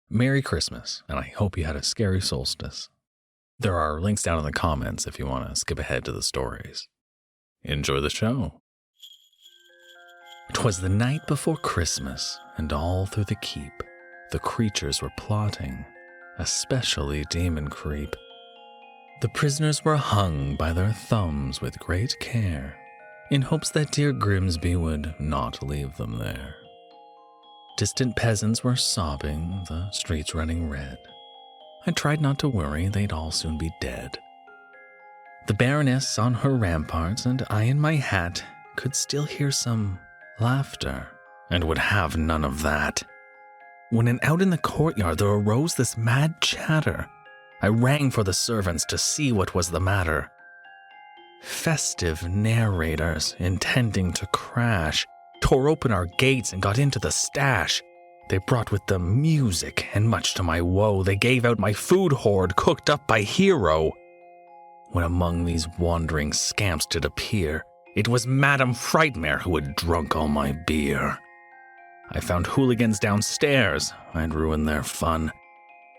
Merry Christmas, and I hope you had a scary solstice. There are links down in the comments if you want to skip ahead to the stories. Enjoy the show. 'Twas the night before Christmas, and all through the keep, the creatures were plotting, especially Demon Creep. The prisoners were hung by their thumbs with great care, in hopes that dear Grimsby would not leave them there. Distant peasants were sobbing, the streets running red. I tried not to worry, they'd all soon be dead. The Baroness on her ramparts and I in my hat could still hear some laughter, and would have none of that. When out in the courtyard there arose this mad chatter, I rang for the servants to see what was the matter. Festive narrators, intending to crash, tore open our gates and got into the stash. They brought with them music, and much to my woe, they gave out my food hoard cooked up by Hero. When among these wandering scamps did appear, it was Madame Frightmare who had drunk all my beer. I found hooligans downstairs, I'd ruined their fun,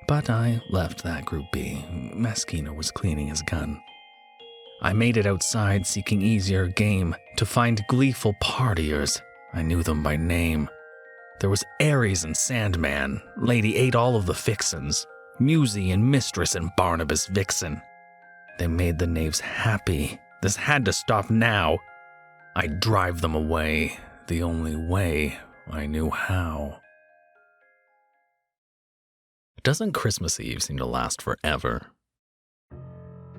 but I left that group be. Meschino was cleaning his gun. I made it outside seeking easier game to find gleeful partiers. I knew them by name. There was Ares and Sandman, Lady ate all of the fixins, Musy and Mistress and Barnabas Vixen. They made the knaves happy. This had to stop now. I'd drive them away, the only way I knew how. Doesn't Christmas Eve seem to last forever?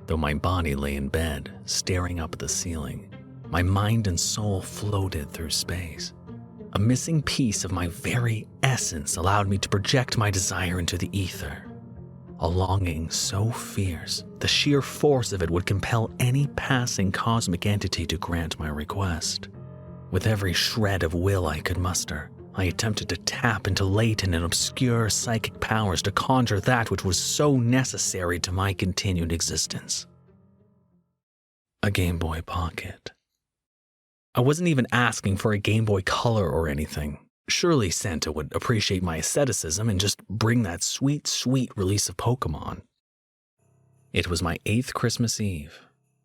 Though my body lay in bed, staring up at the ceiling, my mind and soul floated through space. A missing piece of my very essence allowed me to project my desire into the ether. A longing so fierce, the sheer force of it would compel any passing cosmic entity to grant my request. With every shred of will I could muster, I attempted to tap into latent and obscure psychic powers to conjure that which was so necessary to my continued existence. A Game Boy Pocket. I wasn't even asking for a Game Boy Color or anything. Surely Santa would appreciate my asceticism and just bring that sweet, sweet release of Pokemon. It was my 8th Christmas Eve,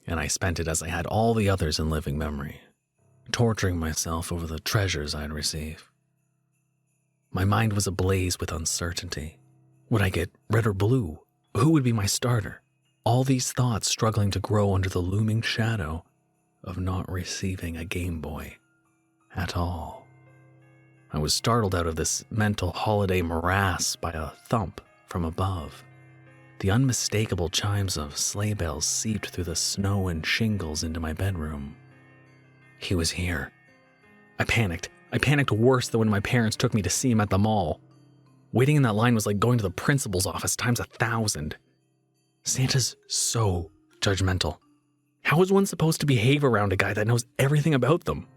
and I spent it as I had all the others in living memory, torturing myself over the treasures I'd receive. My mind was ablaze with uncertainty. Would I get red or blue? Who would be my starter? All these thoughts struggling to grow under the looming shadow of not receiving a Game Boy at all. I was startled out of this mental holiday morass by a thump from above. The unmistakable chimes of sleigh bells seeped through the snow and shingles into my bedroom. He was here. I panicked. I panicked worse than when my parents took me to see him at the mall. Waiting in that line was like going to the principal's office times 1,000. Santa's so judgmental. How is one supposed to behave around a guy that knows everything about them?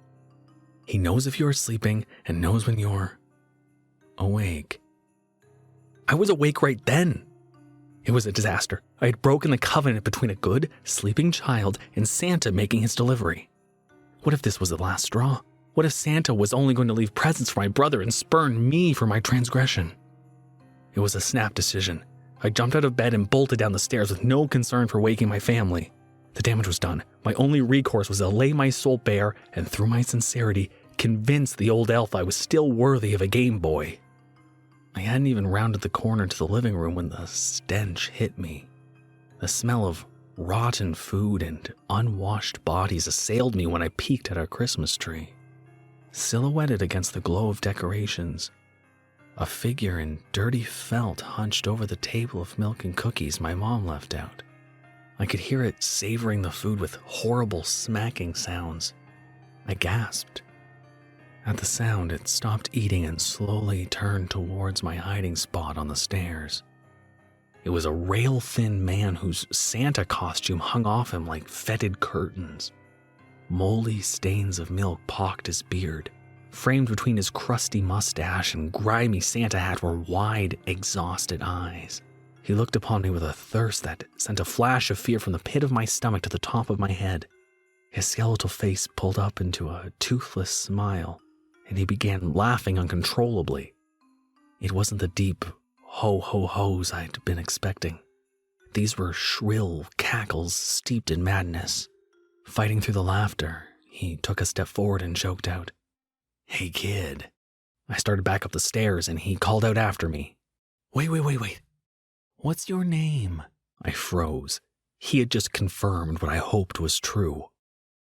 He knows if you're sleeping and knows when you're awake. I was awake right then. It was a disaster. I had broken the covenant between a good, sleeping child and Santa making his delivery. What if this was the last straw? What if Santa was only going to leave presents for my brother and spurn me for my transgression? It was a snap decision. I jumped out of bed and bolted down the stairs with no concern for waking my family. The damage was done. My only recourse was to lay my soul bare and, through my sincerity, convince the old elf I was still worthy of a Game Boy. I hadn't even rounded the corner to the living room when the stench hit me. The smell of rotten food and unwashed bodies assailed me when I peeked at our Christmas tree. Silhouetted against the glow of decorations, a figure in dirty felt hunched over the table of milk and cookies my mom left out. I could hear it savoring the food with horrible smacking sounds. I gasped. At the sound, it stopped eating and slowly turned towards my hiding spot on the stairs. It was a rail-thin man whose Santa costume hung off him like fetid curtains. Moldy stains of milk pocked his beard. Framed between his crusty mustache and grimy Santa hat were wide, exhausted eyes. He looked upon me with a thirst that sent a flash of fear from the pit of my stomach to the top of my head. His skeletal face pulled up into a toothless smile, and he began laughing uncontrollably. It wasn't the deep, ho-ho-hos I'd been expecting. These were shrill cackles steeped in madness. Fighting through the laughter, he took a step forward and choked out, "Hey, kid." I started back up the stairs and he called out after me, Wait. What's your name?" I froze. He had just confirmed what I hoped was true.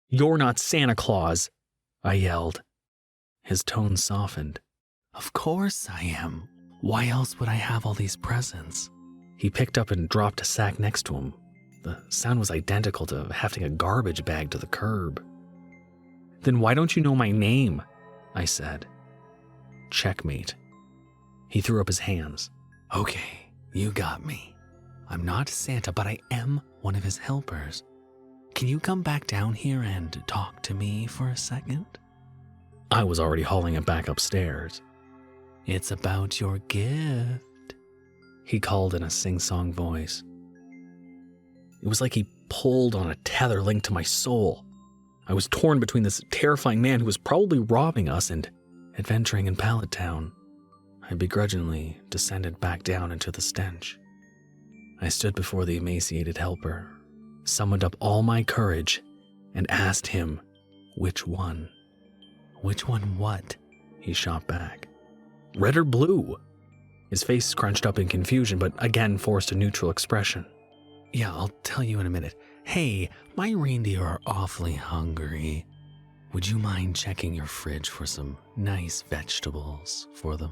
"You're not Santa Claus," I yelled. His tone softened. "Of course I am. Why else would I have all these presents?" He picked up and dropped a sack next to him. The sound was identical to hefting a garbage bag to the curb. "Then why don't you know my name?" I said. Checkmate. He threw up his hands. "Okay, you got me. I'm not Santa, but I am one of his helpers. Can you come back down here and talk to me for a second?" I was already hauling it back upstairs. "It's about your gift," he called in a sing-song voice. It was like he pulled on a tether linked to my soul. I was torn between this terrifying man who was probably robbing us and adventuring in Pallet Town. I begrudgingly descended back down into the stench. I stood before the emaciated helper, summoned up all my courage, and asked him, which one? "Which one what?" he shot back. "Red or blue?" His face scrunched up in confusion, but again forced a neutral expression. "Yeah, I'll tell you in a minute. Hey, my reindeer are awfully hungry. Would you mind checking your fridge for some nice vegetables for them?"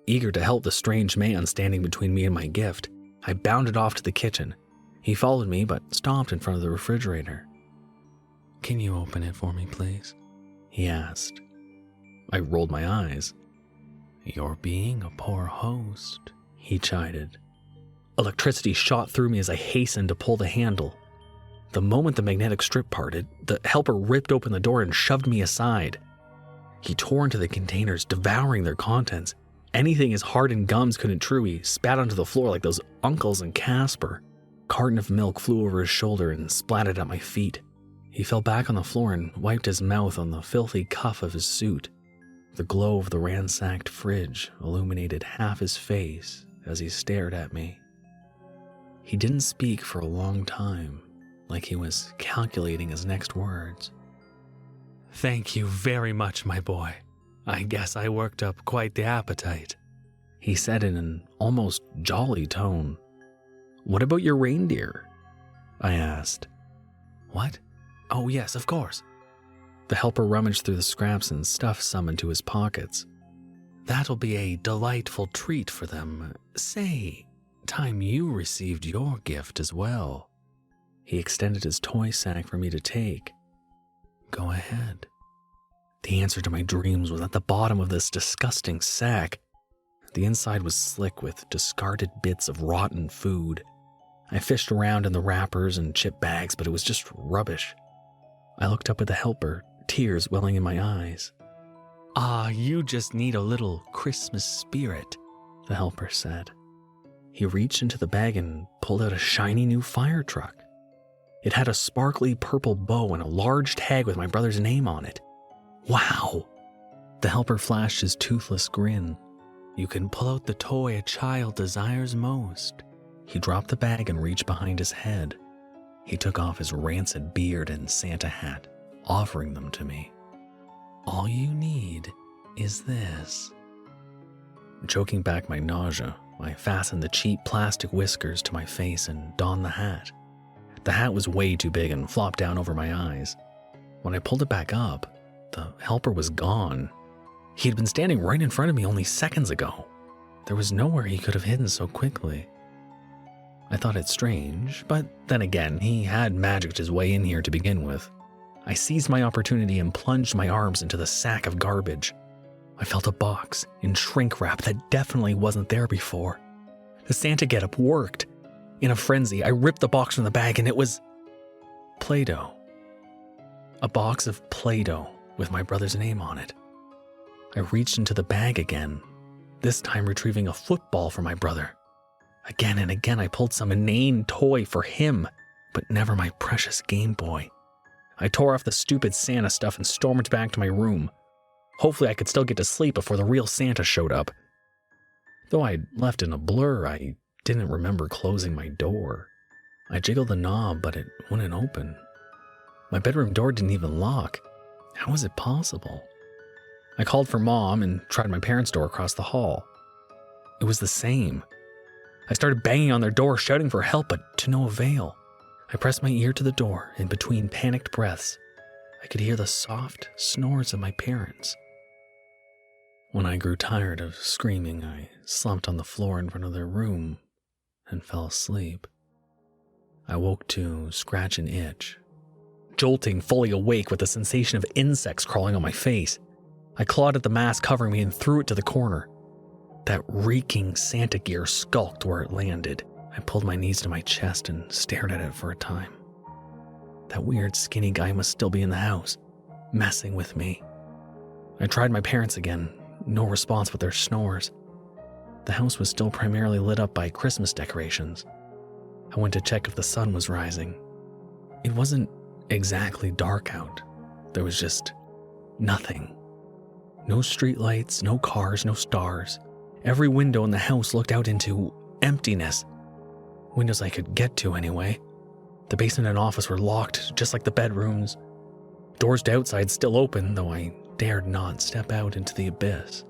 Eager to help the strange man standing between me and my gift, I bounded off to the kitchen. He followed me, but stopped in front of the refrigerator. "Can you open it for me, please?" he asked. I rolled my eyes. "You're being a poor host," he chided. Electricity shot through me as I hastened to pull the handle. The moment the magnetic strip parted, the helper ripped open the door and shoved me aside. He tore into the containers, devouring their contents. Anything his hardened gums couldn't chew, he spat onto the floor like those uncles in Casper. A carton of milk flew over his shoulder and splattered at my feet. He fell back on the floor and wiped his mouth on the filthy cuff of his suit. The glow of the ransacked fridge illuminated half his face as he stared at me. He didn't speak for a long time, like he was calculating his next words. "Thank you very much, my boy. I guess I worked up quite the appetite," he said in an almost jolly tone. "What about your reindeer?" I asked. "What? Oh yes, of course." The helper rummaged through the scraps and stuff some into his pockets. "That'll be a delightful treat for them. Say, time you received your gift as well." He extended his toy sack for me to take. "Go ahead." The answer to my dreams was at the bottom of this disgusting sack. The inside was slick with discarded bits of rotten food. I fished around in the wrappers and chip bags, but it was just rubbish. I looked up at the helper, tears welling in my eyes. "Ah, you just need a little Christmas spirit," the helper said. He reached into the bag and pulled out a shiny new fire truck. It had a sparkly purple bow and a large tag with my brother's name on it. "Wow!" The helper flashed his toothless grin. "You can pull out the toy a child desires most." He dropped the bag and reached behind his head. He took off his rancid beard and Santa hat, offering them to me. "All you need is this." Choking back my nausea, I fastened the cheap plastic whiskers to my face and donned the hat. The hat was way too big and flopped down over my eyes. When I pulled it back up, the helper was gone. He had been standing right in front of me only seconds ago. There was nowhere he could have hidden so quickly. I thought it strange, but then again, he had magicked his way in here to begin with. I seized my opportunity and plunged my arms into the sack of garbage. I felt a box in shrink wrap that definitely wasn't there before. The Santa getup worked. In a frenzy, I ripped the box from the bag and it was Play-Doh. A box of Play-Doh with my brother's name on it. I reached into the bag again, this time retrieving a football for my brother. Again and again I pulled some inane toy for him, but never my precious Game Boy. I tore off the stupid Santa stuff and stormed back to my room. Hopefully I could still get to sleep before the real Santa showed up. Though I'd left in a blur, I didn't remember closing my door. I jiggled the knob, but it wouldn't open. My bedroom door didn't even lock. How was it possible? I called for Mom and tried my parents' door across the hall. It was the same. I started banging on their door, shouting for help, but to no avail. I pressed my ear to the door, and between panicked breaths, I could hear the soft snores of my parents. When I grew tired of screaming, I slumped on the floor in front of their room and fell asleep. I woke to scratch and itch, jolting fully awake with the sensation of insects crawling on my face. I clawed at the mask covering me and threw it to the corner. That reeking Santa gear skulked where it landed. I pulled my knees to my chest and stared at it for a time. That weird skinny guy must still be in the house, messing with me. I tried my parents again, no response with their snores. The house was still primarily lit up by Christmas decorations. I went to check if the sun was rising. It wasn't exactly dark out. There was just nothing. No streetlights, no cars, no stars. Every window in the house looked out into emptiness. Windows I could get to anyway. The basement and office were locked, just like the bedrooms. Doors to outside still open, though I dared not step out into the abyss.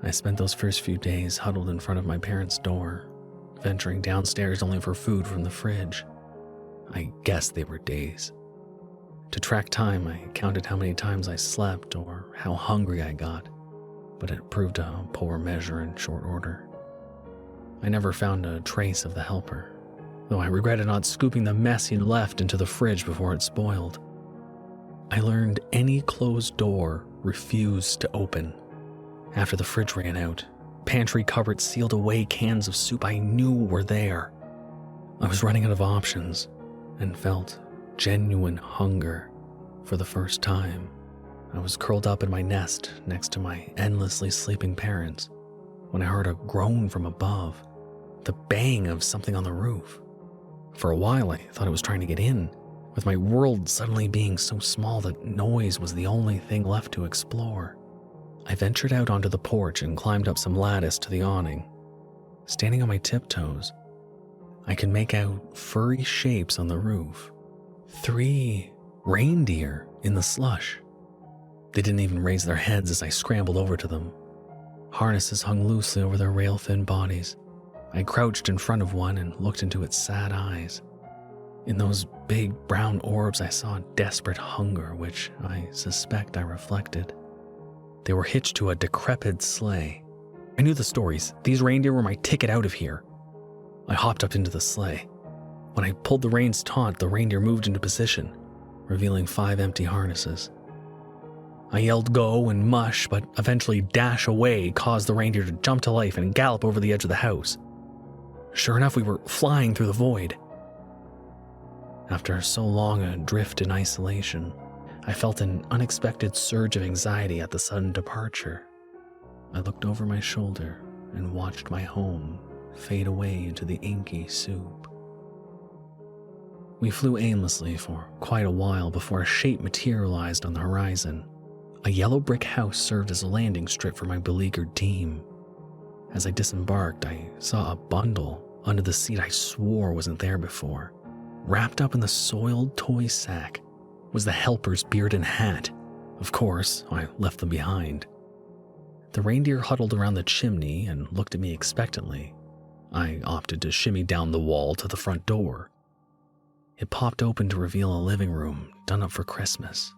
I spent those first few days huddled in front of my parents' door, venturing downstairs only for food from the fridge. I guess they were days. To track time, I counted how many times I slept or how hungry I got, but it proved a poor measure in short order. I never found a trace of the helper, though I regretted not scooping the mess he'd left into the fridge before it spoiled. I learned any closed door refused to open. After the fridge ran out, pantry cupboards sealed away cans of soup I knew were there. I was running out of options and felt genuine hunger for the first time. I was curled up in my nest next to my endlessly sleeping parents when I heard a groan from above, the bang of something on the roof. For a while, I thought it was trying to get in, with my world suddenly being so small that noise was the only thing left to explore. I ventured out onto the porch and climbed up some lattice to the awning. Standing on my tiptoes, I could make out furry shapes on the roof. 3 reindeer in the slush. They didn't even raise their heads as I scrambled over to them. Harnesses hung loosely over their rail-thin bodies. I crouched in front of one and looked into its sad eyes. In those big brown orbs, I saw desperate hunger, which I suspect I reflected. They were hitched to a decrepit sleigh. I knew the stories. These reindeer were my ticket out of here. I hopped up into the sleigh. When I pulled the reins taut, the reindeer moved into position, revealing 5 empty harnesses. I yelled go and mush, but eventually dash away caused the reindeer to jump to life and gallop over the edge of the house. Sure enough, we were flying through the void. After so long a drift in isolation, I felt an unexpected surge of anxiety at the sudden departure. I looked over my shoulder and watched my home fade away into the inky soup. We flew aimlessly for quite a while before a shape materialized on the horizon. A yellow brick house served as a landing strip for my beleaguered team. As I disembarked, I saw a bundle under the seat I swore wasn't there before. Wrapped up in the soiled toy sack was the helper's beard and hat. Of course, I left them behind. The reindeer huddled around the chimney and looked at me expectantly. I opted to shimmy down the wall to the front door. It popped open to reveal a living room done up for Christmas.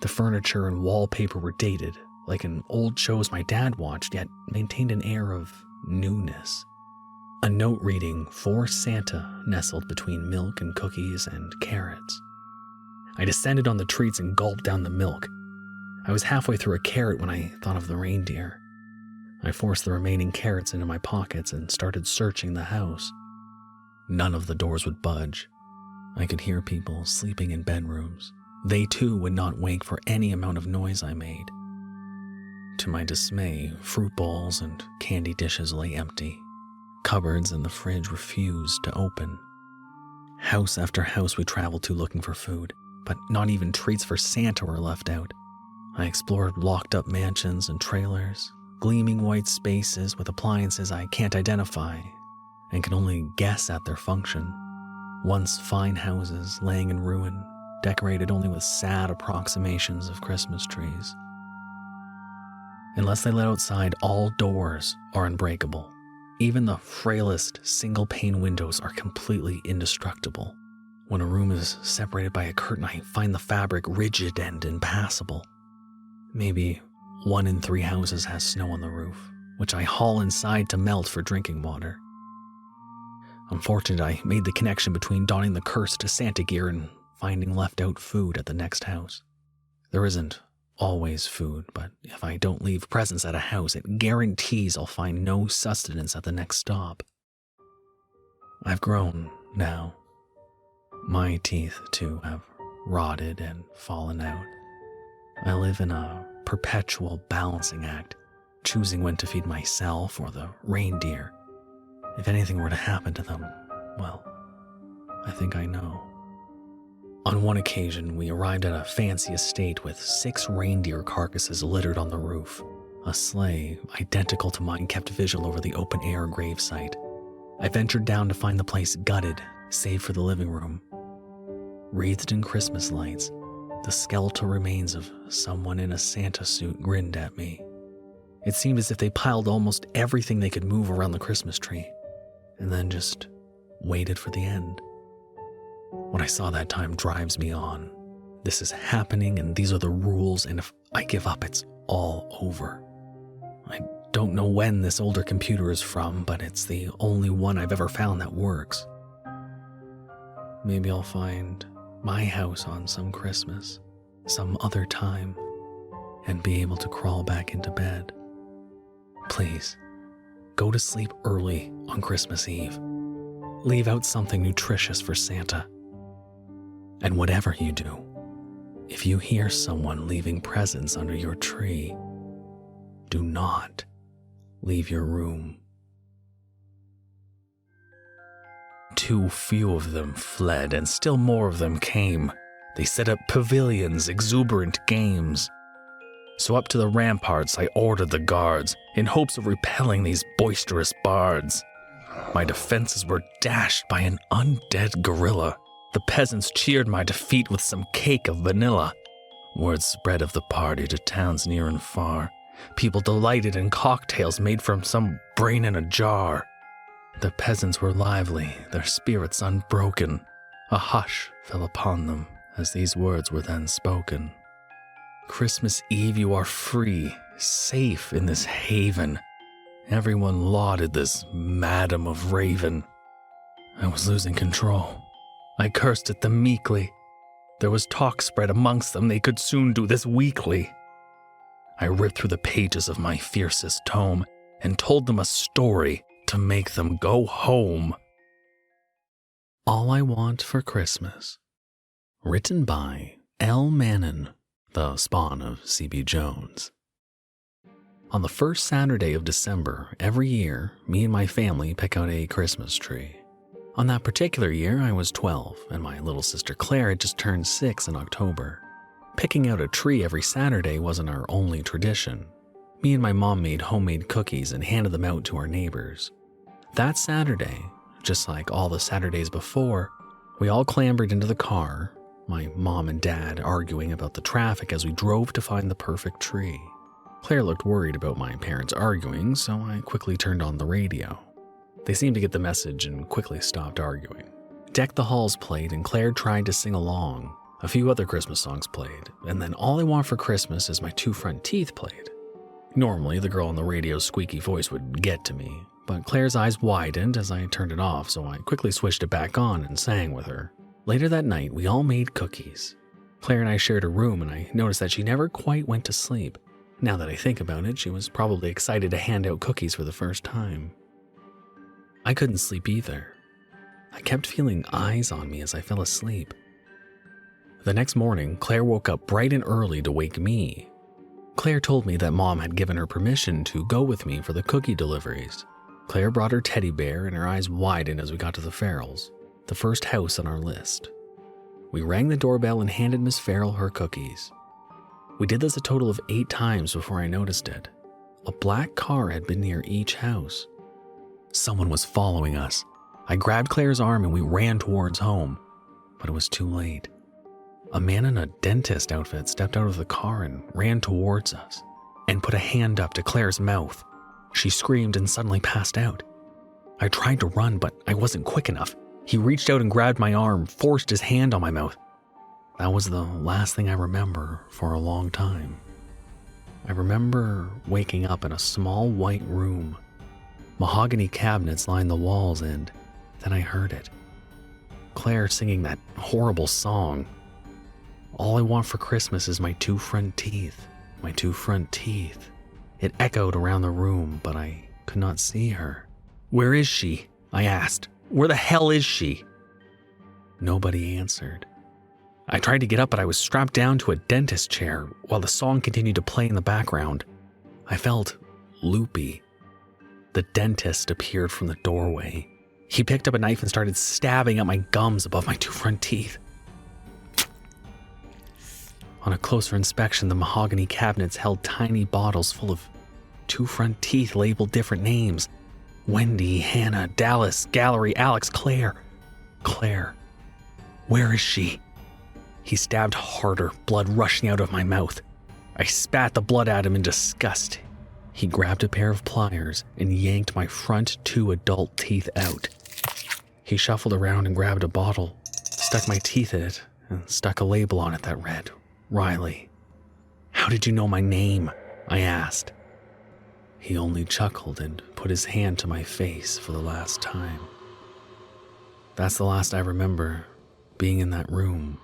The furniture and wallpaper were dated, like in old shows my dad watched, yet maintained an air of newness. A note reading, "For Santa," nestled between milk and cookies and carrots. I descended on the treats and gulped down the milk. I was halfway through a carrot when I thought of the reindeer. I forced the remaining carrots into my pockets and started searching the house. None of the doors would budge. I could hear people sleeping in bedrooms. They too would not wake for any amount of noise I made. To my dismay, fruit bowls and candy dishes lay empty. Cupboards and the fridge refused to open. House after house we traveled to looking for food, but not even treats for Santa were left out. I explored locked-up mansions and trailers, gleaming white spaces with appliances I can't identify and can only guess at their function. Once fine houses laying in ruin, decorated only with sad approximations of Christmas trees. Unless they let outside, all doors are unbreakable. Even the frailest single-pane windows are completely indestructible. When a room is separated by a curtain, I find the fabric rigid and impassable. Maybe 1 in 3 houses has snow on the roof, which I haul inside to melt for drinking water. I'm fortunate I made the connection between donning the cursed Santa gear and finding left-out food at the next house. There isn't always food, but if I don't leave presents at a house, it guarantees I'll find no sustenance at the next stop. I've grown now. My teeth, too, have rotted and fallen out. I live in a perpetual balancing act, choosing when to feed myself or the reindeer. If anything were to happen to them, well, I think I know. On one occasion, we arrived at a fancy estate with 6 reindeer carcasses littered on the roof. A sleigh, identical to mine, kept vigil over the open-air gravesite. I ventured down to find the place gutted, save for the living room. Wreathed in Christmas lights, the skeletal remains of someone in a Santa suit grinned at me. It seemed as if they piled almost everything they could move around the Christmas tree, and then just waited for the end. What I saw that time drives me on. This is happening and these are the rules, and if I give up, it's all over. I don't know when this older computer is from, but it's the only one I've ever found that works. Maybe I'll find my house on some Christmas, some other time, and be able to crawl back into bed. Please, go to sleep early on Christmas Eve. Leave out something nutritious for Santa. And whatever you do, if you hear someone leaving presents under your tree, do not leave your room. Too few of them fled, and still more of them came. They set up pavilions, exuberant games. So up to the ramparts I ordered the guards, in hopes of repelling these boisterous bards. My defenses were dashed by an undead gorilla. The peasants cheered my defeat with some cake of vanilla. Word spread of the party to towns near and far. People delighted in cocktails made from some brain in a jar. The peasants were lively, their spirits unbroken. A hush fell upon them as these words were then spoken. Christmas Eve you are free, safe in this haven. Everyone lauded this Madam of Raven. I was losing control. I cursed at them meekly. There was talk spread amongst them they could soon do this weekly. I ripped through the pages of my fiercest tome and told them a story to make them go home. All I Want for Christmas. Written by L. Manon, the spawn of C.B. Jones. On the first Saturday of December every year, me and my family pick out a Christmas tree. On that particular year, I was 12, and my little sister Claire had just turned 6 in October. Picking out a tree every Saturday wasn't our only tradition. Me and my mom made homemade cookies and handed them out to our neighbors. That Saturday, just like all the Saturdays before, we all clambered into the car, my mom and dad arguing about the traffic as we drove to find the perfect tree. Claire looked worried about my parents arguing, so I quickly turned on the radio. They seemed to get the message and quickly stopped arguing. Deck the Halls played and Claire tried to sing along. A few other Christmas songs played, and then All I Want for Christmas Is My Two Front Teeth played. Normally, the girl on the radio's squeaky voice would get to me, but Claire's eyes widened as I turned it off, so I quickly switched it back on and sang with her. Later that night, we all made cookies. Claire and I shared a room, and I noticed that she never quite went to sleep. Now that I think about it, she was probably excited to hand out cookies for the first time. I couldn't sleep either. I kept feeling eyes on me as I fell asleep. The next morning, Claire woke up bright and early to wake me. Claire told me that Mom had given her permission to go with me for the cookie deliveries. Claire brought her teddy bear and her eyes widened as we got to the Farrells, the first house on our list. We rang the doorbell and handed Miss Farrell her cookies. We did this a total of 8 times before I noticed it. a black car had been near each house. Someone was following us. I grabbed Claire's arm and we ran towards home, but it was too late. A man in a dentist outfit stepped out of the car and ran towards us and put a hand up to Claire's mouth. She screamed and suddenly passed out. I tried to run, but I wasn't quick enough. He reached out and grabbed my arm, forced his hand on my mouth. That was the last thing I remember for a long time. I remember waking up in a small white room. Mahogany cabinets lined the walls, and then I heard it. Claire singing that horrible song. All I want for Christmas is my 2 front teeth, my 2 front teeth. It echoed around the room, but I could not see her. Where is she? I asked. Where the hell is she? Nobody answered. I tried to get up, but I was strapped down to a dentist chair while the song continued to play in the background. I felt loopy. The dentist appeared from the doorway. He picked up a knife and started stabbing at my gums above my 2 front teeth. On a closer inspection, the mahogany cabinets held tiny bottles full of 2 front teeth labeled different names. Wendy, Hannah, Dallas, Gallery, Alex, Claire. Claire. Where is she? He stabbed harder, blood rushing out of my mouth. I spat the blood at him in disgust. He grabbed a pair of pliers and yanked my front 2 adult teeth out. He shuffled around and grabbed a bottle, stuck my teeth in it, and stuck a label on it that read, Riley. How did you know my name? I asked. He only chuckled and put his hand to my face for the last time. That's the last I remember, being in that room.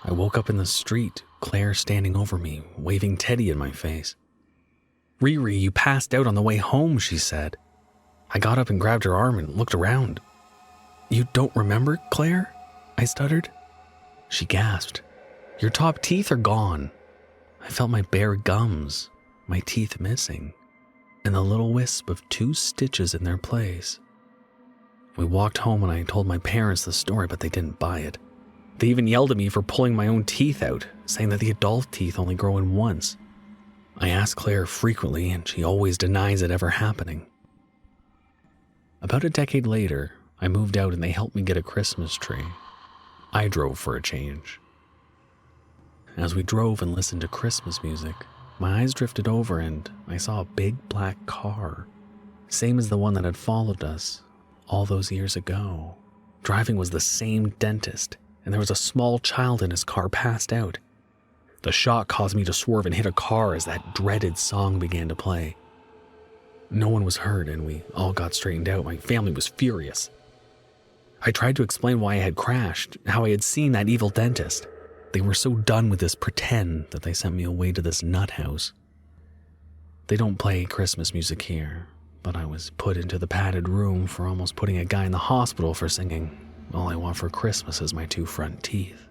I woke up in the street, Claire standing over me, waving Teddy in my face. Riri, you passed out on the way home, she said. I got up and grabbed her arm and looked around. You don't remember, Claire? I stuttered. She gasped. Your top teeth are gone. I felt my bare gums, my teeth missing, and the little wisp of 2 stitches in their place. We walked home and I told my parents the story, but they didn't buy it. They even yelled at me for pulling my own teeth out, saying that the adult teeth only grow in once. I ask Claire frequently, and she always denies it ever happening. About a decade later, I moved out and they helped me get a Christmas tree. I drove for a change. As we drove and listened to Christmas music, my eyes drifted over and I saw a big black car, same as the one that had followed us all those years ago. Driving was the same dentist, and there was a small child in his car passed out. The shock caused me to swerve and hit a car as that dreaded song began to play. No one was hurt and we all got straightened out. My family was furious. I tried to explain why I had crashed, how I had seen that evil dentist. They were so done with this pretend that they sent me away to this nut house. They don't play Christmas music here, but I was put into the padded room for almost putting a guy in the hospital for singing, All I Want for Christmas is My 2 Front Teeth.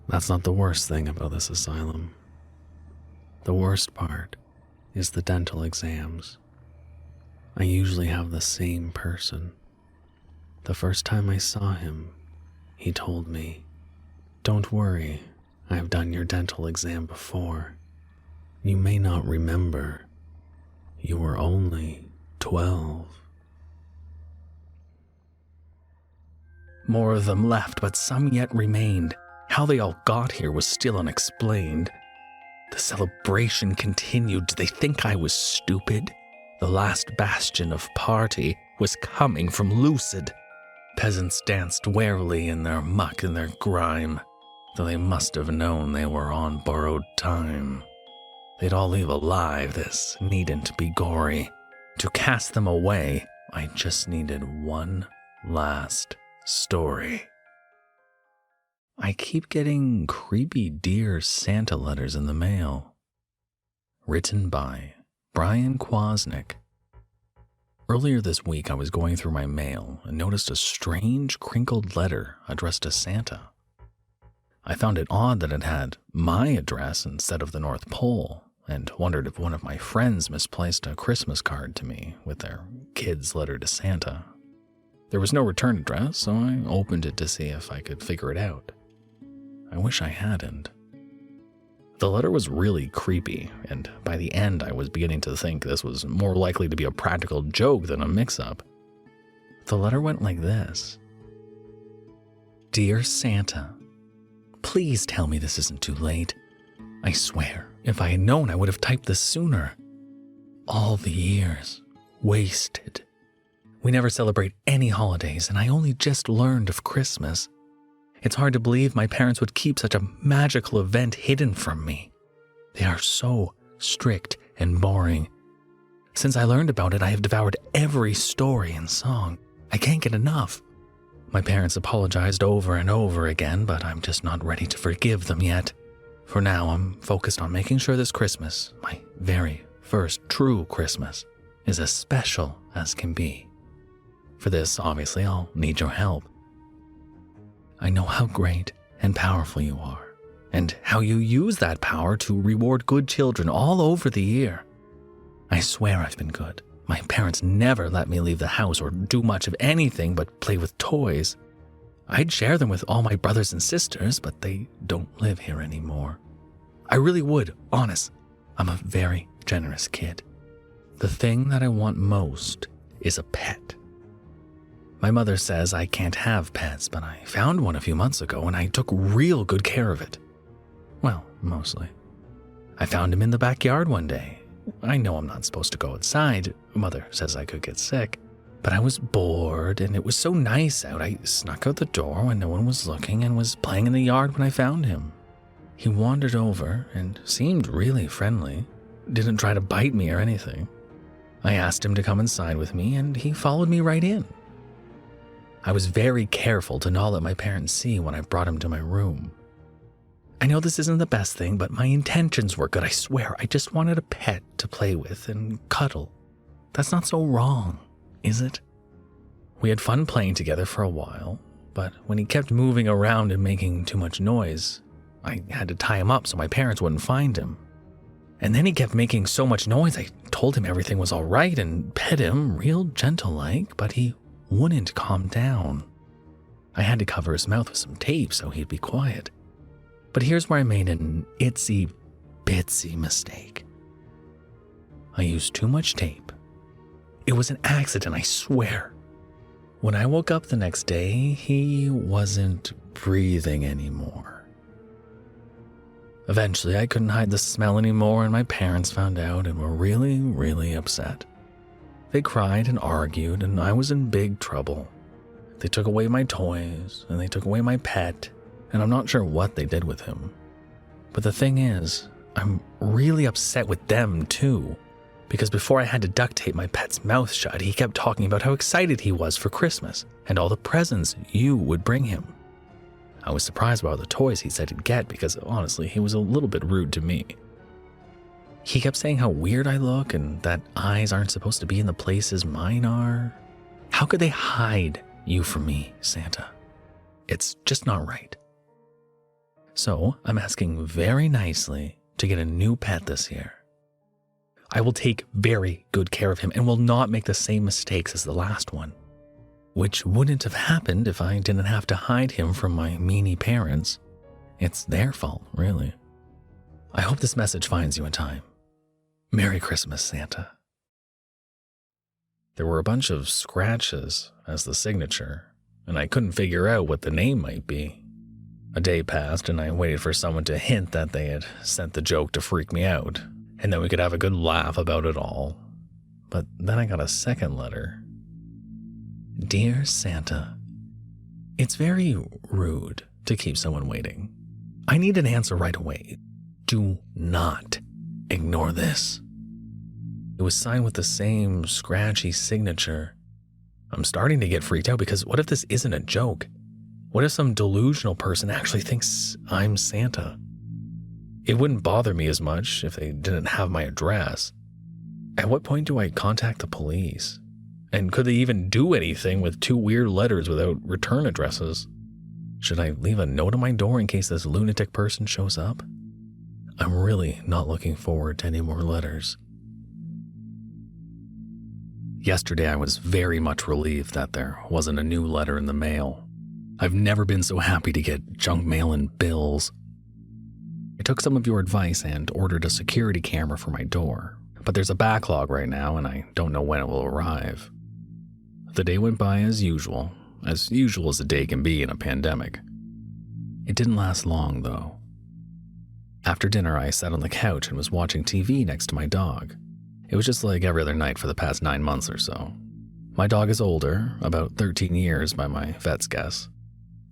That's not the worst thing about this asylum. The worst part is the dental exams. I usually have the same person. The first time I saw him, he told me, Don't worry, I've done your dental exam before. You may not remember. You were only 12. More of them left, but some yet remained. How they all got here was still unexplained. The celebration continued. Did they think I was stupid? The last bastion of party was coming from Lucid. Peasants danced warily in their muck and their grime, though they must have known they were on borrowed time. They'd all leave alive, this needn't be gory. To cast them away, I just needed one last story. I keep getting creepy Dear Santa letters in the mail. Written by Bryan Kwasnik. Earlier this week, I was going through my mail and noticed a strange, crinkled letter addressed to Santa. I found it odd that it had my address instead of the North Pole, and wondered if one of my friends misplaced a Christmas card to me with their kid's letter to Santa. There was no return address, so I opened it to see if I could figure it out. I wish I hadn't. The letter was really creepy, and by the end I was beginning to think this was more likely to be a practical joke than a mix-up. The letter went like this. Dear Santa, please tell me this isn't too late. I swear, if I had known, I would have typed this sooner. All the years wasted. We never celebrate any holidays, and I only just learned of Christmas. It's hard to believe my parents would keep such a magical event hidden from me. They are so strict and boring. Since I learned about it, I have devoured every story and song. I can't get enough. My parents apologized over and over again, but I'm just not ready to forgive them yet. For now, I'm focused on making sure this Christmas, my very first true Christmas, is as special as can be. For this, obviously, I'll need your help. I know how great and powerful you are, and how you use that power to reward good children all over the year. I swear I've been good. My parents never let me leave the house or do much of anything but play with toys. I'd share them with all my brothers and sisters, but they don't live here anymore. I really would, honest. I'm a very generous kid. The thing that I want most is a pet. My mother says I can't have pets, but I found one a few months ago and I took real good care of it. Well, mostly. I found him in the backyard one day. I know I'm not supposed to go outside. Mother says I could get sick. But I was bored and it was so nice out. I snuck out the door when no one was looking and was playing in the yard when I found him. He wandered over and seemed really friendly. Didn't try to bite me or anything. I asked him to come inside with me and he followed me right in. I was very careful to not let my parents see when I brought him to my room. I know this isn't the best thing, but my intentions were good, I swear. I just wanted a pet to play with and cuddle. That's not so wrong, is it? We had fun playing together for a while, but when he kept moving around and making too much noise, I had to tie him up so my parents wouldn't find him. And then he kept making so much noise, I told him everything was all right and pet him real gentle-like, but he wouldn't calm down. I had to cover his mouth with some tape so he'd be quiet. But here's where I made an itsy-bitsy mistake. I used too much tape. It was an accident, I swear. When I woke up the next day, he wasn't breathing anymore. Eventually, I couldn't hide the smell anymore, and my parents found out and were really, really upset. They cried and argued, and I was in big trouble. They took away my toys, and they took away my pet, and I'm not sure what they did with him. But the thing is, I'm really upset with them too, because before I had to duct tape my pet's mouth shut, he kept talking about how excited he was for Christmas and all the presents you would bring him. I was surprised by all the toys he said he'd get because, honestly, he was a little bit rude to me. He kept saying how weird I look and that eyes aren't supposed to be in the places mine are. How could they hide you from me, Santa? It's just not right. So I'm asking very nicely to get a new pet this year. I will take very good care of him and will not make the same mistakes as the last one, which wouldn't have happened if I didn't have to hide him from my meanie parents. It's their fault, really. I hope this message finds you in time. Merry Christmas, Santa. There were a bunch of scratches as the signature, and I couldn't figure out what the name might be. A day passed, and I waited for someone to hint that they had sent the joke to freak me out, and then we could have a good laugh about it all. But then I got a second letter. Dear Santa, it's very rude to keep someone waiting. I need an answer right away. Do not ignore this. It was signed with the same scratchy signature. I'm starting to get freaked out because what if this isn't a joke? What if some delusional person actually thinks I'm Santa? It wouldn't bother me as much if they didn't have my address. At what point do I contact the police? And could they even do anything with 2 weird letters without return addresses? Should I leave a note on my door in case this lunatic person shows up? I'm really not looking forward to any more letters. Yesterday, I was very much relieved that there wasn't a new letter in the mail. I've never been so happy to get junk mail and bills. I took some of your advice and ordered a security camera for my door, but there's a backlog right now and I don't know when it will arrive. The day went by as usual as a day can be in a pandemic. It didn't last long, though. After dinner, I sat on the couch and was watching TV next to my dog. It was just like every other night for the past 9 months or so. My dog is older, about 13 years by my vet's guess.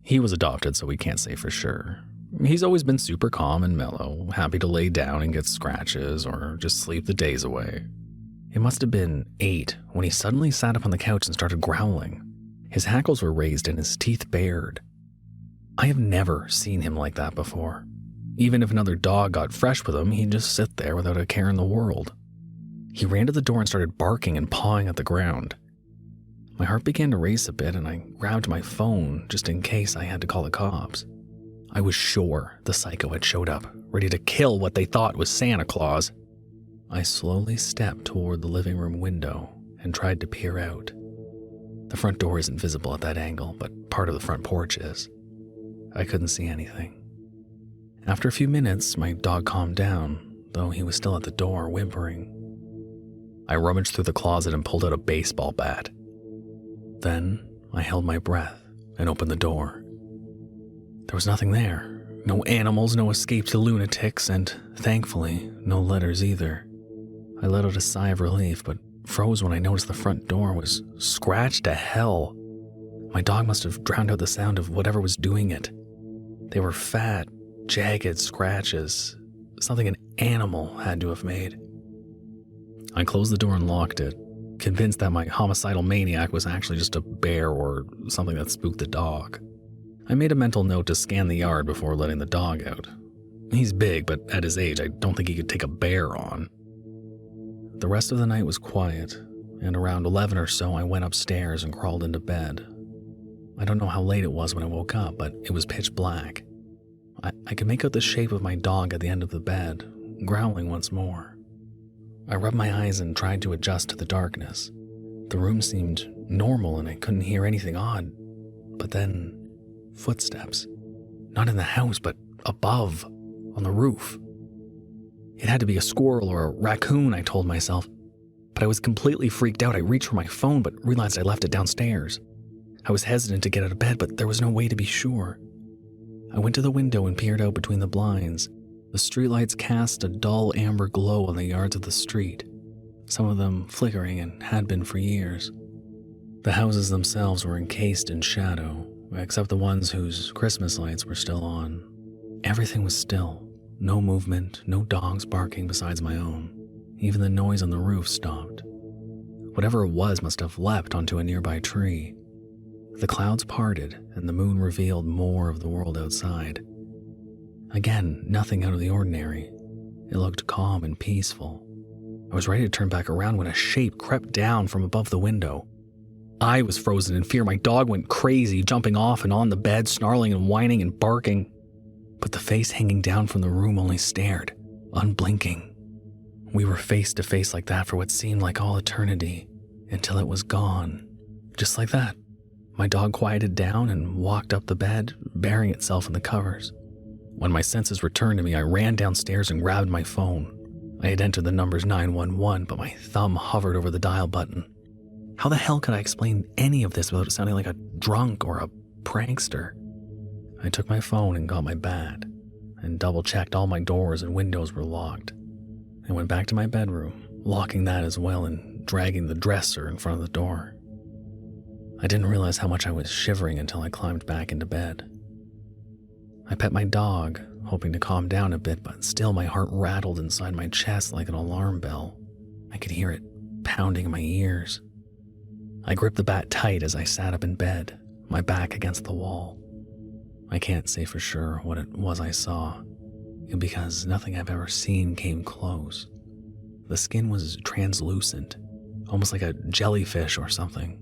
He was adopted, so we can't say for sure. He's always been super calm and mellow, happy to lay down and get scratches or just sleep the days away. It must have been 8 when he suddenly sat up on the couch and started growling. His hackles were raised and his teeth bared. I have never seen him like that before. Even if another dog got fresh with him, he'd just sit there without a care in the world. He ran to the door and started barking and pawing at the ground. My heart began to race a bit and I grabbed my phone just in case I had to call the cops. I was sure the psycho had showed up, ready to kill what they thought was Santa Claus. I slowly stepped toward the living room window and tried to peer out. The front door isn't visible at that angle, but part of the front porch is. I couldn't see anything. After a few minutes, my dog calmed down, though he was still at the door, whimpering. I rummaged through the closet and pulled out a baseball bat. Then I held my breath and opened the door. There was nothing there. No animals, no escaped lunatics, and thankfully, no letters either. I let out a sigh of relief, but froze when I noticed the front door was scratched to hell. My dog must have drowned out the sound of whatever was doing it. They were fat, jagged scratches, something an animal had to have made. I closed the door and locked it, convinced that my homicidal maniac was actually just a bear or something that spooked the dog. I made a mental note to scan the yard before letting the dog out. He's big, but at his age, I don't think he could take a bear on. The rest of the night was quiet, and around 11 or so I went upstairs and crawled into bed. I don't know how late it was when I woke up, but it was pitch black. I could make out the shape of my dog at the end of the bed, growling once more. I rubbed my eyes and tried to adjust to the darkness. The room seemed normal and I couldn't hear anything odd. But then, footsteps. Not in the house, but above, on the roof. It had to be a squirrel or a raccoon, I told myself. But I was completely freaked out. I reached for my phone, but realized I left it downstairs. I was hesitant to get out of bed, but there was no way to be sure. I went to the window and peered out between the blinds. The streetlights cast a dull amber glow on the yards of the street, some of them flickering and had been for years. The houses themselves were encased in shadow, except the ones whose Christmas lights were still on. Everything was still. No movement, no dogs barking besides my own. Even the noise on the roof stopped. Whatever it was must have leapt onto a nearby tree. The clouds parted, and the moon revealed more of the world outside. Again, nothing out of the ordinary. It looked calm and peaceful. I was ready to turn back around when a shape crept down from above the window. I was frozen in fear. My dog went crazy, jumping off and on the bed, snarling and whining and barking. But the face hanging down from the room only stared, unblinking. We were face to face like that for what seemed like all eternity, until it was gone. Just like that. My dog quieted down and walked up the bed, burying itself in the covers. When my senses returned to me, I ran downstairs and grabbed my phone. I had entered the numbers 911, but my thumb hovered over the dial button. How the hell could I explain any of this without it sounding like a drunk or a prankster? I took my phone and got my bat, and double-checked all my doors and windows were locked. I went back to my bedroom, locking that as well and dragging the dresser in front of the door. I didn't realize how much I was shivering until I climbed back into bed. I pet my dog, hoping to calm down a bit, but still my heart rattled inside my chest like an alarm bell. I could hear it pounding in my ears. I gripped the bat tight as I sat up in bed, my back against the wall. I can't say for sure what it was I saw, because nothing I've ever seen came close. The skin was translucent, almost like a jellyfish or something,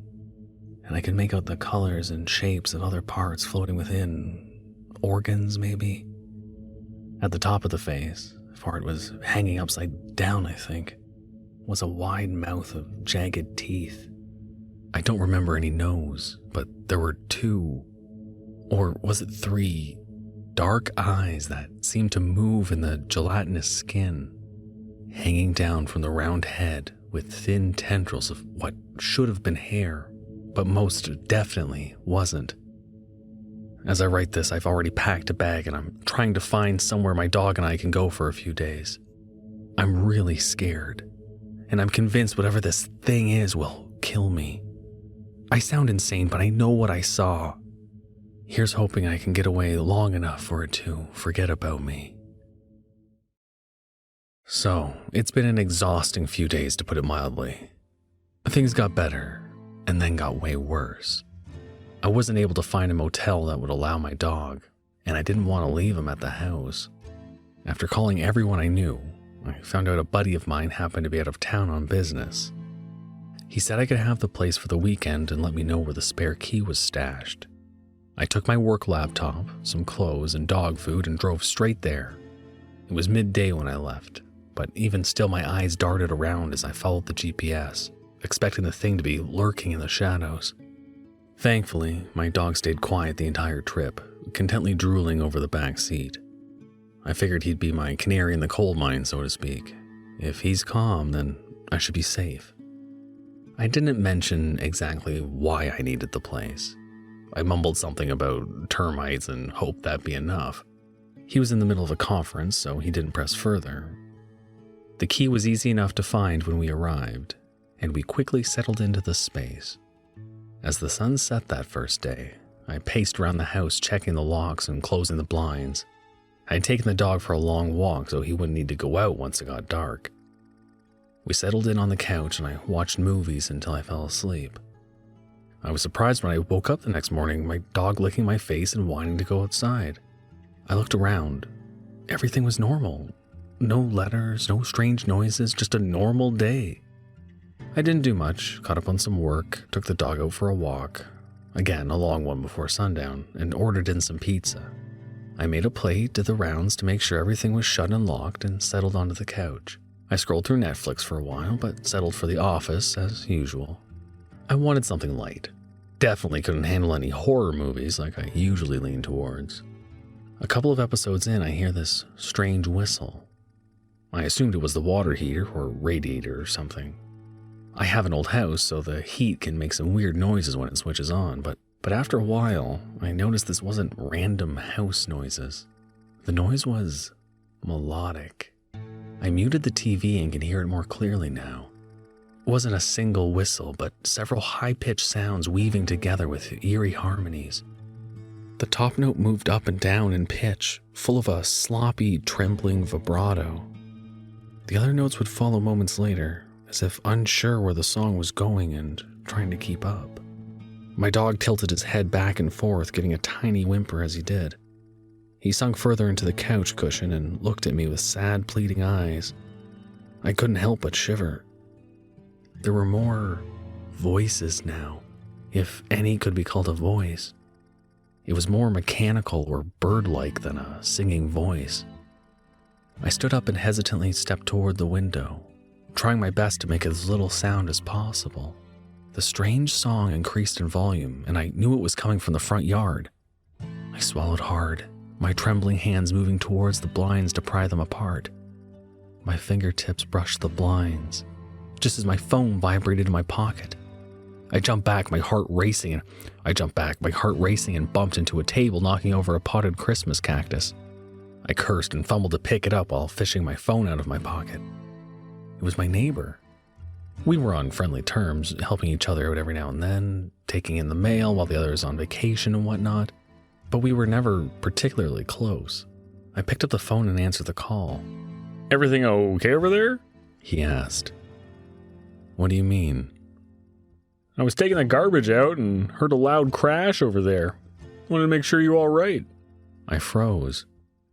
and I could make out the colors and shapes of other parts floating within. Organs, maybe? At the top of the face, for it was hanging upside down, I think, was a wide mouth of jagged teeth. I don't remember any nose, but there were 2, or was it 3, dark eyes that seemed to move in the gelatinous skin, hanging down from the round head with thin tendrils of what should have been hair, but most definitely wasn't. As I write this, I've already packed a bag and I'm trying to find somewhere my dog and I can go for a few days. I'm really scared, and I'm convinced whatever this thing is will kill me. I sound insane, but I know what I saw. Here's hoping I can get away long enough for it to forget about me. So, it's been an exhausting few days, to put it mildly. Things got better, and then got way worse. I wasn't able to find a motel that would allow my dog, and I didn't want to leave him at the house. After calling everyone I knew, I found out a buddy of mine happened to be out of town on business. He said I could have the place for the weekend and let me know where the spare key was stashed. I took my work laptop, some clothes, and dog food and drove straight there. It was midday when I left, but even still my eyes darted around as I followed the GPS, expecting the thing to be lurking in the shadows. Thankfully, my dog stayed quiet the entire trip, contently drooling over the back seat. I figured he'd be my canary in the coal mine, so to speak. If he's calm, then I should be safe. I didn't mention exactly why I needed the place. I mumbled something about termites and hoped that'd be enough. He was in the middle of a conference, so he didn't press further. The key was easy enough to find when we arrived, and we quickly settled into the space. As the sun set that first day, I paced around the house checking the locks and closing the blinds. I had taken the dog for a long walk so he wouldn't need to go out once it got dark. We settled in on the couch and I watched movies until I fell asleep. I was surprised when I woke up the next morning, my dog licking my face and wanting to go outside. I looked around. Everything was normal. No letters, no strange noises, just a normal day. I didn't do much, caught up on some work, took the dog out for a walk, again a long one before sundown, and ordered in some pizza. I made a plate, did the rounds to make sure everything was shut and locked, and settled onto the couch. I scrolled through Netflix for a while, but settled for The Office as usual. I wanted something light. Definitely couldn't handle any horror movies like I usually lean towards. A couple of episodes in, I hear this strange whistle. I assumed it was the water heater or radiator or something. I have an old house, so the heat can make some weird noises when it switches on, but after a while, I noticed this wasn't random house noises. The noise was melodic. I muted the TV and could hear it more clearly now. It wasn't a single whistle, but several high-pitched sounds weaving together with eerie harmonies. The top note moved up and down in pitch, full of a sloppy, trembling vibrato. The other notes would follow moments later, as if unsure where the song was going and trying to keep up. My dog tilted his head back and forth, giving a tiny whimper as he did. He sunk further into the couch cushion and looked at me with sad, pleading eyes. I couldn't help but shiver. There were more voices now, if any could be called a voice. It was more mechanical or bird-like than a singing voice. I stood up and hesitantly stepped toward the window, trying my best to make as little sound as possible. The strange song increased in volume, and I knew it was coming from the front yard. I swallowed hard, my trembling hands moving towards the blinds to pry them apart. My fingertips brushed the blinds, just as my phone vibrated in my pocket. I jumped back, my heart racing, and bumped into a table, knocking over a potted Christmas cactus. I cursed and fumbled to pick it up while fishing my phone out of my pocket. It was my neighbor. We were on friendly terms, helping each other out every now and then, taking in the mail while the other was on vacation and whatnot, but we were never particularly close. I picked up the phone and answered the call. "Everything okay over there?" he asked. "What do you mean?" "I was taking the garbage out and heard a loud crash over there. Wanted to make sure you're all right." I froze.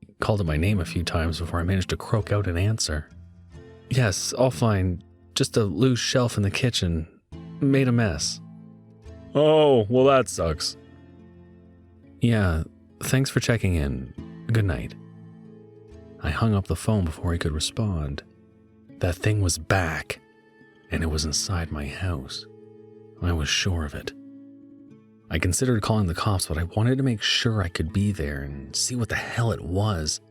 He called out my name a few times before I managed to croak out an answer. "Yes, all fine. Just a loose shelf in the kitchen. Made a mess." "Oh, well that sucks." "Yeah, thanks for checking in. Good night." I hung up the phone before he could respond. That thing was back, and it was inside my house. I was sure of it. I I considered calling the cops, but I wanted to make sure I could be there and see what the hell it was.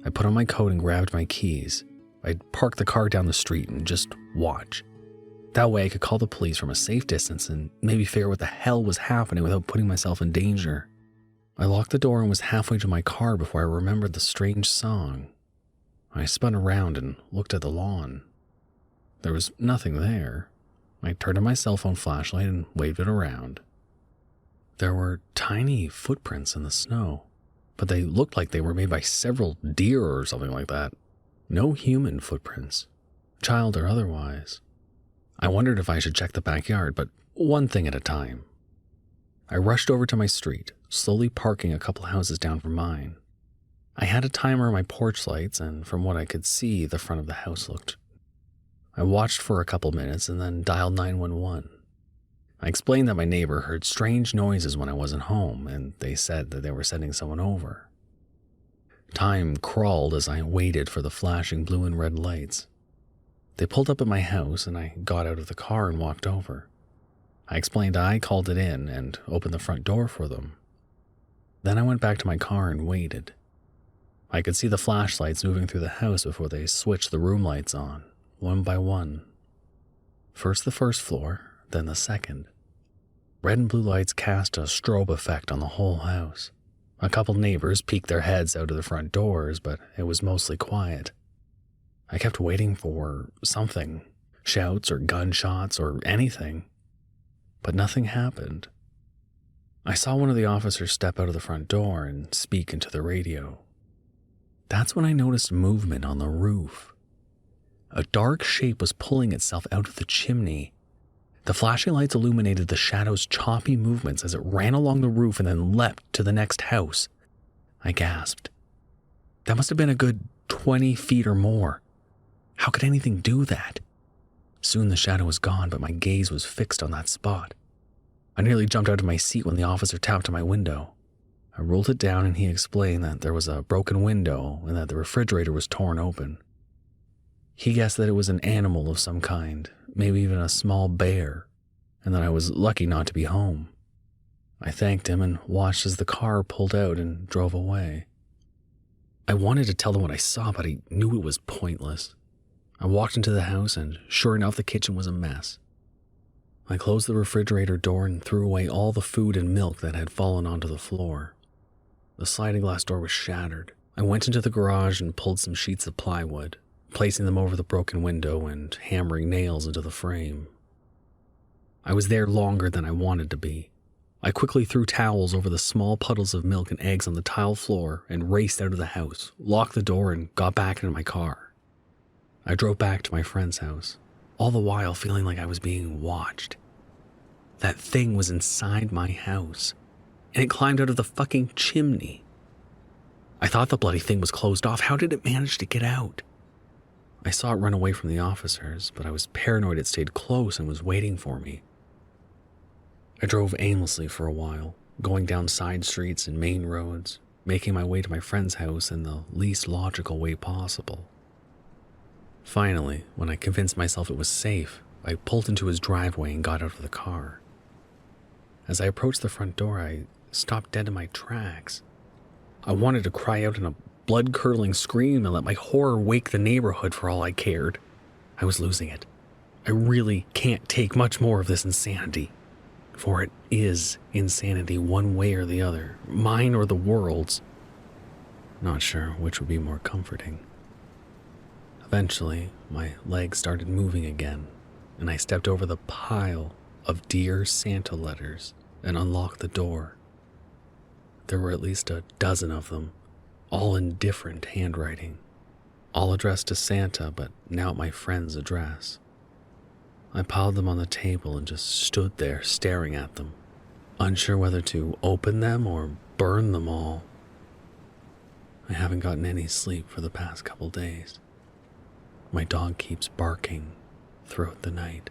I put on my coat and grabbed my keys. I'd park the car down the street and just watch. That way I could call the police from a safe distance and maybe figure out what the hell was happening without putting myself in danger. I locked the door and was halfway to my car before I remembered the strange song. I spun around and looked at the lawn. There was nothing there. I turned on my cell phone flashlight and waved it around. There were tiny footprints in the snow, but they looked like they were made by several deer or something like that. No human footprints, child or otherwise. I wondered if I should check the backyard, but one thing at a time. I rushed over to my street, slowly parking a couple houses down from mine. I had a timer on my porch lights, and from what I could see, the front of the house looked. I watched for a couple minutes and then dialed 911. I explained that my neighbor heard strange noises when I wasn't home, and they said that they were sending someone over. Time crawled as I waited for the flashing blue and red lights. They pulled up at my house, and I got out of the car and walked over. I explained I called it in and opened the front door for them. Then I went back to my car and waited. I could see the flashlights moving through the house before they switched the room lights on, one by one. First the first floor, then the second. Red and blue lights cast a strobe effect on the whole house. A couple neighbors peeked their heads out of the front doors, but it was mostly quiet. I kept waiting for something, shouts or gunshots or anything, but nothing happened. I saw one of the officers step out of the front door and speak into the radio. That's when I noticed movement on the roof. A dark shape was pulling itself out of the chimney. The flashing lights illuminated the shadow's choppy movements as it ran along the roof and then leapt to the next house. I gasped. That must have been a good 20 feet or more. How could anything do that? Soon the shadow was gone, but my gaze was fixed on that spot. I nearly jumped out of my seat when the officer tapped on my window. I rolled it down and he explained that there was a broken window and that the refrigerator was torn open. He guessed that it was an animal of some kind, maybe even a small bear, and that I was lucky not to be home. I thanked him and watched as the car pulled out and drove away. I wanted to tell them what I saw, but I knew it was pointless. I walked into the house and sure enough the kitchen was a mess. I closed the refrigerator door and threw away all the food and milk that had fallen onto the floor. The sliding glass door was shattered. I went into the garage and pulled some sheets of plywood, placing them over the broken window and hammering nails into the frame. I was there longer than I wanted to be. I quickly threw towels over the small puddles of milk and eggs on the tile floor and raced out of the house, locked the door, and got back into my car. I drove back to my friend's house, all the while feeling like I was being watched. That thing was inside my house, and it climbed out of the fucking chimney. I thought the bloody thing was closed off. How did it manage to get out? I saw it run away from the officers, but I was paranoid it stayed close and was waiting for me. I drove aimlessly for a while, going down side streets and main roads, making my way to my friend's house in the least logical way possible. Finally, when I convinced myself it was safe, I pulled into his driveway and got out of the car. As I approached the front door, I stopped dead in my tracks. I wanted to cry out in a blood-curdling scream and let my horror wake the neighborhood for all I cared. I was losing it. I really can't take much more of this insanity. For it is insanity one way or the other, mine or the world's. Not sure which would be more comforting. Eventually, my legs started moving again, and I stepped over the pile of Dear Santa letters and unlocked the door. There were at least a dozen of them, all in different handwriting, all addressed to Santa, but now at my friend's address. I piled them on the table and just stood there staring at them, unsure whether to open them or burn them all. I haven't gotten any sleep for the past couple days. My dog keeps barking throughout the night.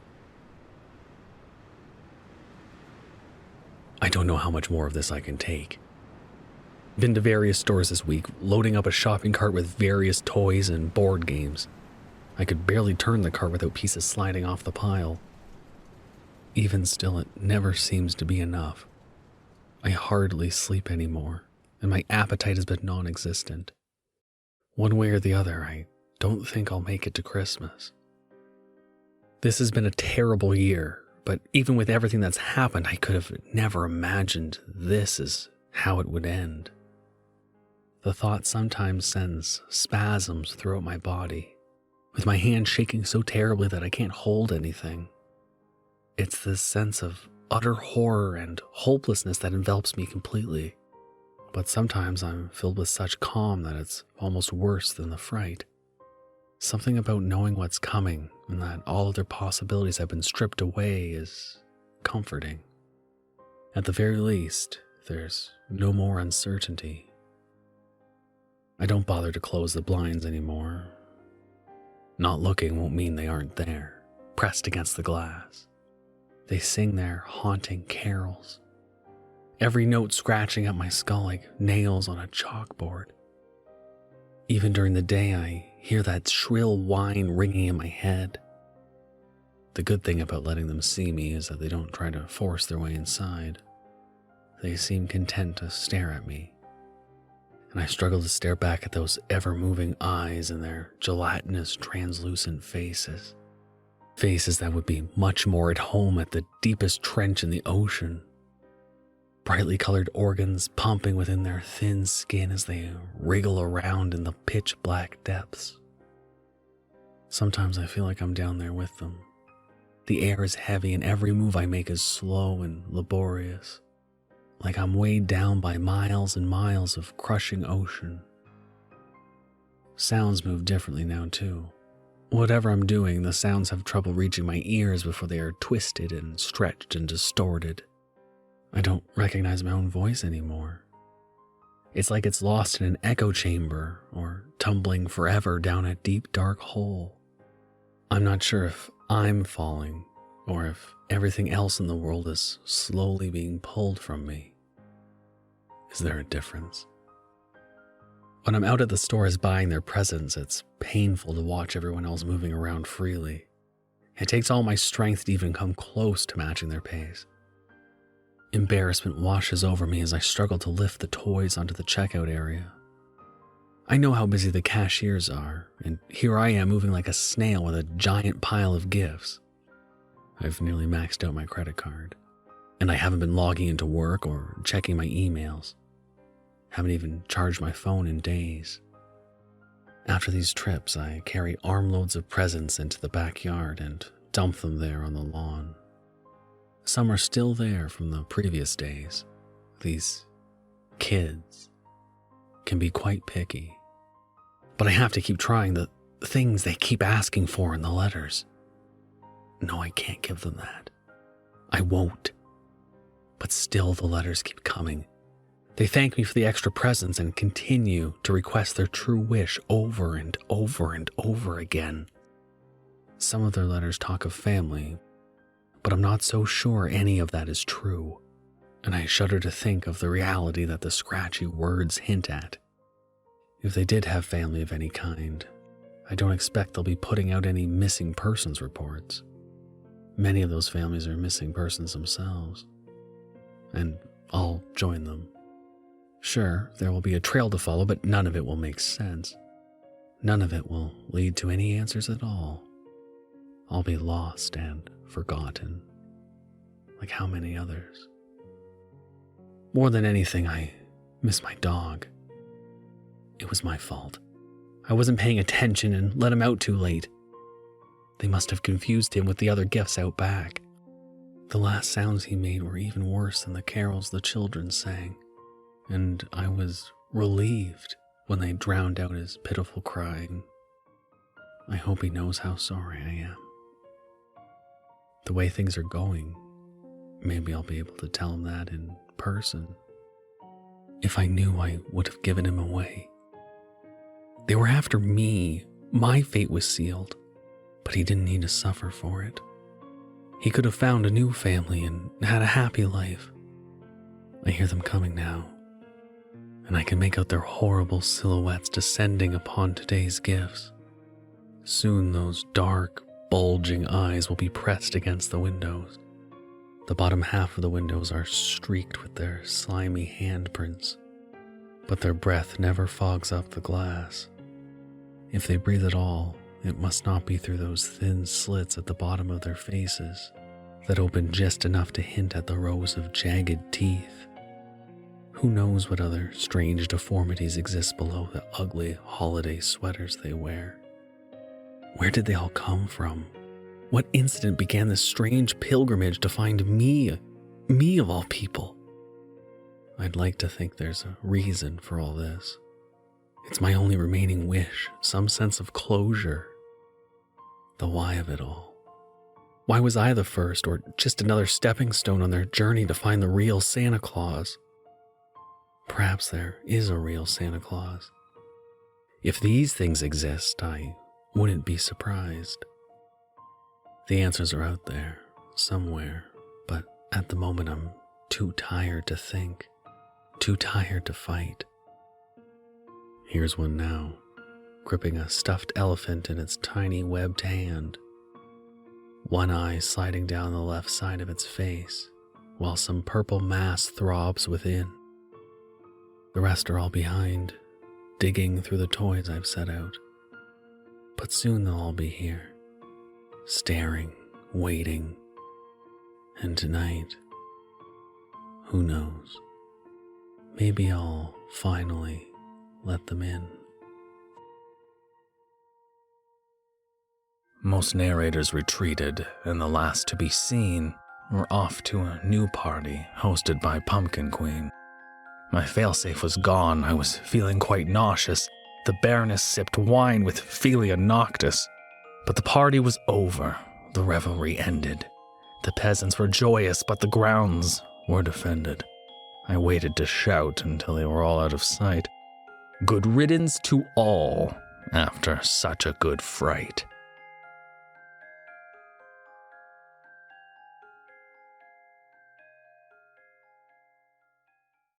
I don't know how much more of this I can take. Been to various stores this week, loading up a shopping cart with various toys and board games. I could barely turn the cart without pieces sliding off the pile. Even still, it never seems to be enough. I hardly sleep anymore, and my appetite has been non-existent. One way or the other, I don't think I'll make it to Christmas. This has been a terrible year, but even with everything that's happened, I could have never imagined this is how it would end. The thought sometimes sends spasms throughout my body, with my hand shaking so terribly that I can't hold anything. It's this sense of utter horror and hopelessness that envelops me completely. But sometimes I'm filled with such calm that it's almost worse than the fright. Something about knowing what's coming and that all other possibilities have been stripped away is comforting. At the very least, there's no more uncertainty. I don't bother to close the blinds anymore. Not looking won't mean they aren't there, pressed against the glass. They sing their haunting carols, every note scratching at my skull like nails on a chalkboard. Even during the day, I hear that shrill whine ringing in my head. The good thing about letting them see me is that they don't try to force their way inside. They seem content to stare at me, and I struggle to stare back at those ever-moving eyes and their gelatinous, translucent faces. Faces that would be much more at home at the deepest trench in the ocean. Brightly colored organs pumping within their thin skin as they wriggle around in the pitch-black depths. Sometimes I feel like I'm down there with them. The air is heavy and every move I make is slow and laborious, like I'm weighed down by miles and miles of crushing ocean. Sounds move differently now too. Whatever I'm doing, the sounds have trouble reaching my ears before they are twisted and stretched and distorted. I don't recognize my own voice anymore. It's like it's lost in an echo chamber or tumbling forever down a deep, dark hole. I'm not sure if I'm falling or if everything else in the world is slowly being pulled from me. Is there a difference? When I'm out at the stores buying their presents, it's painful to watch everyone else moving around freely. It takes all my strength to even come close to matching their pace. Embarrassment washes over me as I struggle to lift the toys onto the checkout area. I know how busy the cashiers are, and here I am moving like a snail with a giant pile of gifts. I've nearly maxed out my credit card, and I haven't been logging into work or checking my emails. Haven't even charged my phone in days. After these trips, I carry armloads of presents into the backyard and dump them there on the lawn. Some are still there from the previous days. These kids can be quite picky. But I have to keep trying the things they keep asking for in the letters. No, I can't give them that. I won't. But still the letters keep coming. They thank me for the extra presents and continue to request their true wish over and over and over again. Some of their letters talk of family, but I'm not so sure any of that is true, and I shudder to think of the reality that the scratchy words hint at. If they did have family of any kind, I don't expect they'll be putting out any missing persons reports. Many of those families are missing persons themselves, and I'll join them. Sure, there will be a trail to follow, but none of it will make sense. None of it will lead to any answers at all. I'll be lost and forgotten, like how many others. More than anything, I miss my dog. It was my fault. I wasn't paying attention and let him out too late. They must have confused him with the other gifts out back. The last sounds he made were even worse than the carols the children sang, and I was relieved when they drowned out his pitiful crying. I hope he knows how sorry I am. The way things are going, maybe I'll be able to tell him that in person. If I knew, I would have given him away. They were after me. My fate was sealed, but he didn't need to suffer for it. He could have found a new family and had a happy life. I hear them coming now, and I can make out their horrible silhouettes descending upon today's gifts. Soon those dark, bulging eyes will be pressed against the windows. The bottom half of the windows are streaked with their slimy handprints, but their breath never fogs up the glass. If they breathe at all, it must not be through those thin slits at the bottom of their faces that open just enough to hint at the rows of jagged teeth. Who knows what other strange deformities exist below the ugly holiday sweaters they wear? Where did they all come from? What incident began this strange pilgrimage to find me of all people? I'd like to think there's a reason for all this. It's my only remaining wish, some sense of closure. The why of it all. Why was I the first, or just another stepping stone on their journey to find the real Santa Claus? Perhaps there is a real Santa Claus. If these things exist, I wouldn't be surprised. The answers are out there, somewhere, but at the moment I'm too tired to think, too tired to fight. Here's one now, gripping a stuffed elephant in its tiny webbed hand. One eye sliding down the left side of its face, while some purple mass throbs within. The rest are all behind, digging through the toys I've set out. But soon they'll all be here, staring, waiting. And tonight, who knows? Maybe I'll finally let them in. Most narrators retreated, and the last to be seen were off to a new party hosted by Pumpkin Queen. My failsafe was gone. I was feeling quite nauseous. The Baroness sipped wine with Philia Noctis. But the party was over. The revelry ended. The peasants were joyous, but the grounds were defended. I waited to shout until they were all out of sight. Good riddance to all after such a good fright.